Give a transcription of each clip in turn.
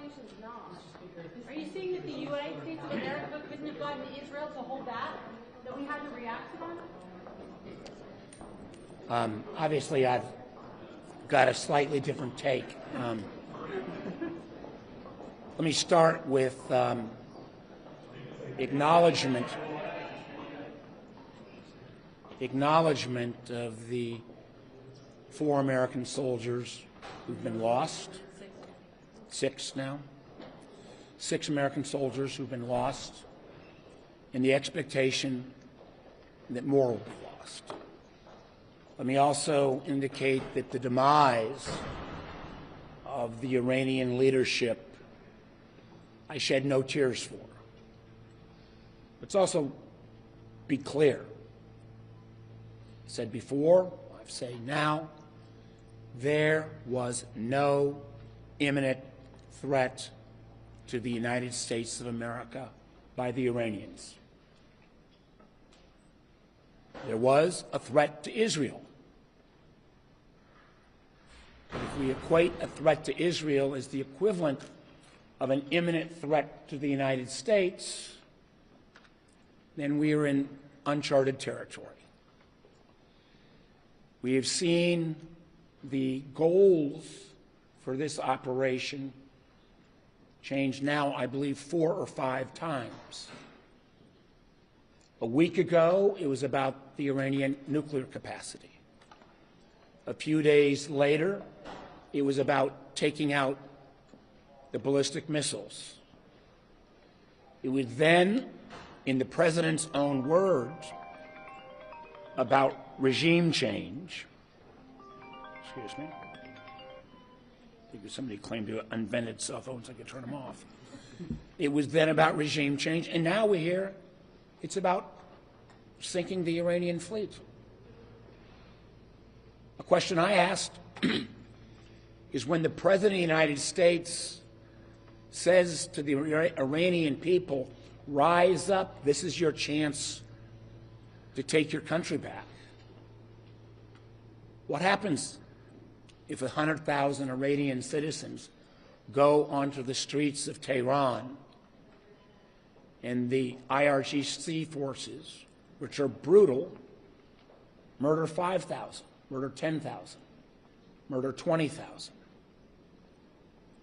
escalation is not. Are you saying that the United States of America couldn't have gotten Israel to hold back, that we had to react to them? Obviously, I've got a slightly different take. Let me start with acknowledgement of the 4 American soldiers who've been lost. 6 now. 6 American soldiers who've been lost, and the expectation that more will be lost. Let me also indicate that the demise of the Iranian leadership I shed no tears for. Let's also be clear. I said before, I say now, there was no imminent threat to the United States of America by the Iranians. There was a threat to Israel. But if we equate a threat to Israel as the equivalent of an imminent threat to the United States, then we are in uncharted territory. We have seen the goals for this operation change now, I believe, 4 or 5 times. A week ago, it was about the Iranian nuclear capacity. A few days later, it was about taking out the ballistic missiles. It was then, in the president's own words, about regime change. Excuse me. I think somebody claimed to have invented cell phones, I could turn them off. It was then about regime change, and now we hear it's about sinking the Iranian fleet. A question I asked is, when the President of the United States says to the Iranian people, rise up, this is your chance to take your country back. What happens if 100,000 Iranian citizens go onto the streets of Tehran and the IRGC forces, which are brutal, murder 5,000, murder 10,000, murder 20,000?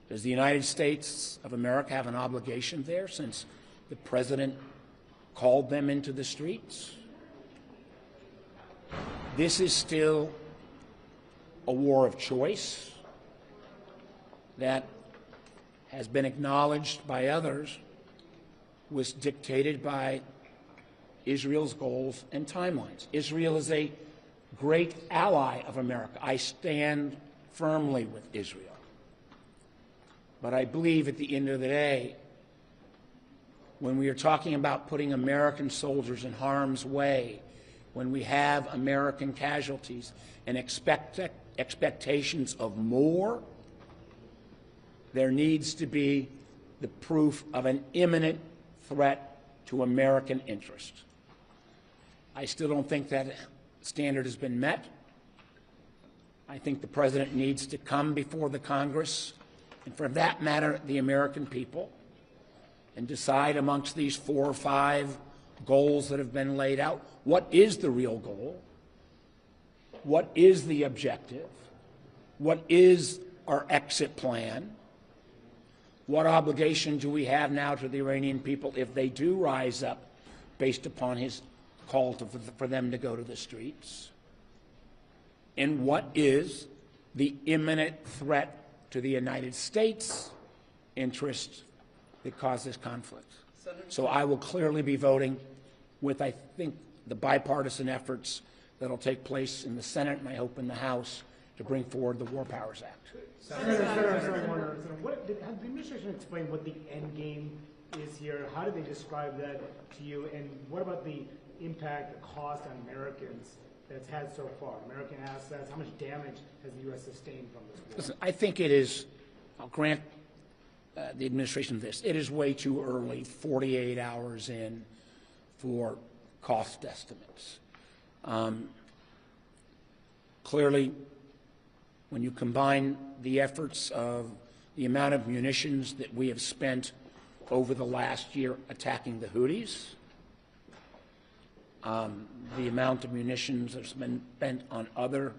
Does the United States of America have an obligation there, since the President called them into the streets? This is still a war of choice that has been acknowledged by others, was dictated by Israel's goals and timelines. Israel is a great ally of America. I stand firmly with Israel. But I believe at the end of the day, when we are talking about putting American soldiers in harm's way, when we have American casualties and expectations of more, there needs to be the proof of an imminent threat to American interest. I still don't think that standard has been met. I think the President needs to come before the Congress, and for that matter, the American people, and decide amongst these 4 or 5 goals that have been laid out, what is the real goal? What is the objective? What is our exit plan? What obligation do we have now to the Iranian people if they do rise up based upon his call for them to go to the streets? And what is the imminent threat to the United States' interest that caused this conflict? So I will clearly be voting with, I think, the bipartisan efforts that will take place in the Senate and I hope in the House to bring forward the War Powers Act. Senator, has the administration explained what the end game is here? How do they describe that to you? And what about the impact, the cost on Americans that's had so far? American assets, how much damage has the U.S. sustained from this war? Listen, I think it is, I'll grant the administration this, it is way too early, 48 hours in, for cost estimates. Clearly, when you combine the efforts of the amount of munitions that we have spent over the last year attacking the Houthis, the amount of munitions that's been spent on other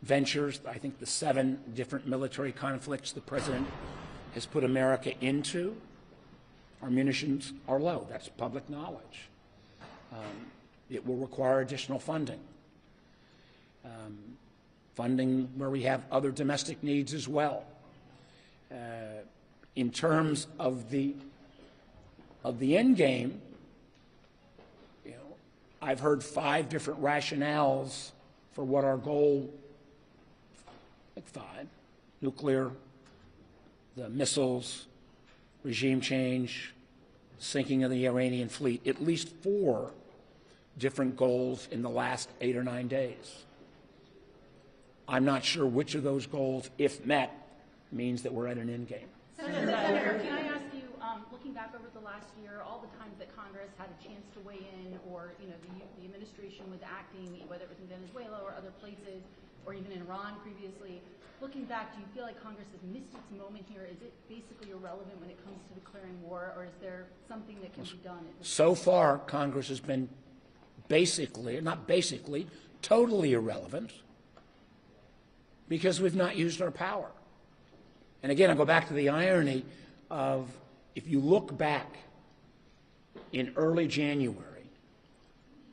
ventures. I think the 7 different military conflicts the president has put America into, our munitions are low. That's public knowledge. It will require additional funding. Funding where we have other domestic needs as well. In terms of the end game, I've heard 5 different rationales for what our goal, I think 5, nuclear, the missiles, regime change, sinking of the Iranian fleet, at least 4 different goals in the last 8 or 9 days. I'm not sure which of those goals, if met, means that we're at an end game. Senator, can I ask you, looking back over the last year, all the times that Congress had a chance to weigh in, or the administration was acting, whether it was in Venezuela or other places, or even in Iran previously, looking back, do you feel like Congress has missed its moment here? Is it basically irrelevant when it comes to declaring war, or is there something that can be done? So far, Congress has been basically, not basically, totally irrelevant because we've not used our power. And again, I go back to the irony of, if you look back in early January,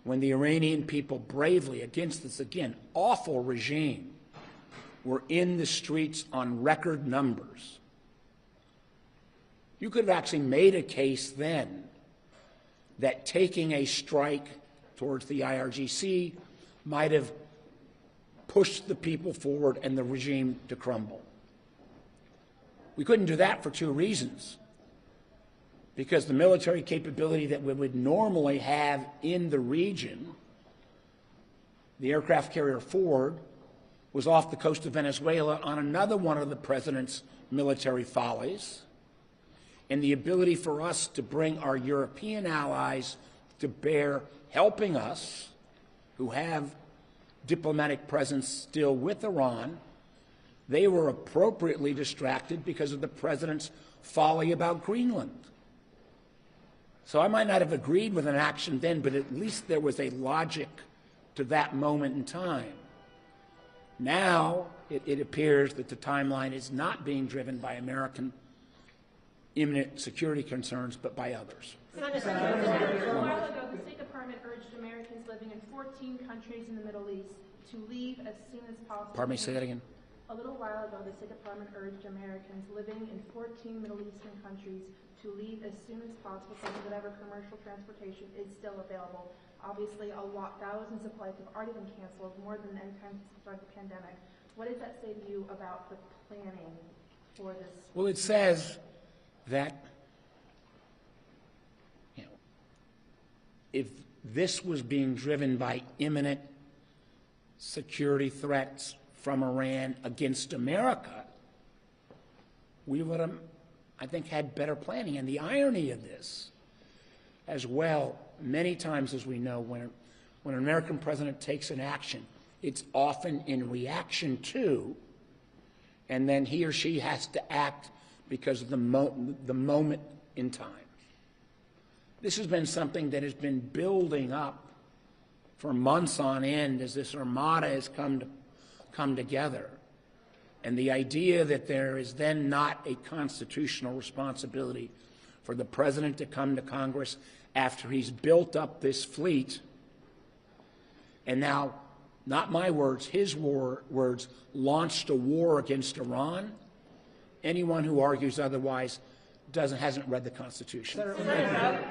when the Iranian people bravely, against this, again, awful regime, were in the streets on record numbers, you could have actually made a case then that taking a strike towards the IRGC might have pushed the people forward and the regime to crumble. We couldn't do that for 2 reasons. Because the military capability that we would normally have in the region, the aircraft carrier Ford, was off the coast of Venezuela on another one of the president's military follies, and the ability for us to bring our European allies to bear helping us, who have diplomatic presence still with Iran, they were appropriately distracted because of the president's folly about Greenland. So I might not have agreed with an action then, but at least there was a logic to that moment in time. Now it appears that the timeline is not being driven by American imminent security concerns, but by others. Senator, a while ago, the State Department urged Americans living in 14 countries in the Middle East to leave as soon as possible. Pardon me, say that again. A little while ago, the State Department urged Americans living in 14 Middle Eastern countries to leave as soon as possible so that whatever commercial transportation is still available. Obviously, thousands of flights have already been canceled, more than any time since the start of the pandemic. What does that say to you about the planning for this? Well, it says that, if this was being driven by imminent security threats from Iran against America, we would have, I think, had better planning. And the irony of this, as well, many times, as we know, when an American president takes an action, it's often in reaction to, and then he or she has to act because of the moment in time. This has been something that has been building up for months on end as this armada has come together. And the idea that there is then not a constitutional responsibility for the president to come to Congress after he's built up this fleet, and now, not my words, his words, launched a war against Iran, anyone who argues otherwise hasn't read the Constitution. Senator,